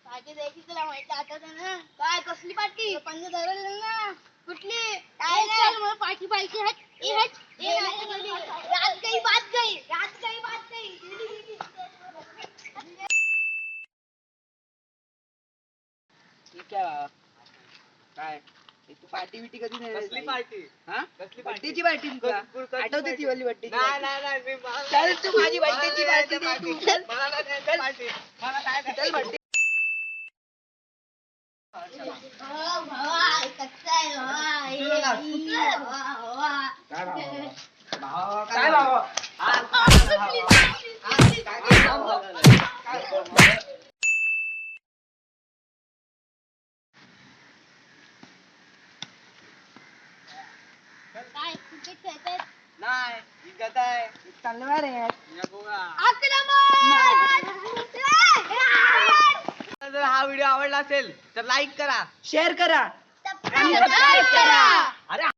party द्यायची तुला माहिती आठवत ना काय कसली पार्टी पंज धरलं ना कुठली काय नाही मला पार्टी पाहिजे रात गई बात गई ठीक आहे काय तू पार्टी बिटी कधी नाही कसली पार्टी हा कसली बड्डेची पार्टी तुला आठवते ती वाली बड्डेची नाही मी चल तू माझी बड्डेची पार्टी दे तू चल मला नाही द्यायची पार्टी मला काय चल बड्डे काय बाबा काय क्रिकेट खेळतात नाही ही कथा आहे तलवार आहे या बघा जर हा व्हिडिओ आवडला असेल तर लाईक करा शेअर करा सबस्क्राइब करा अरे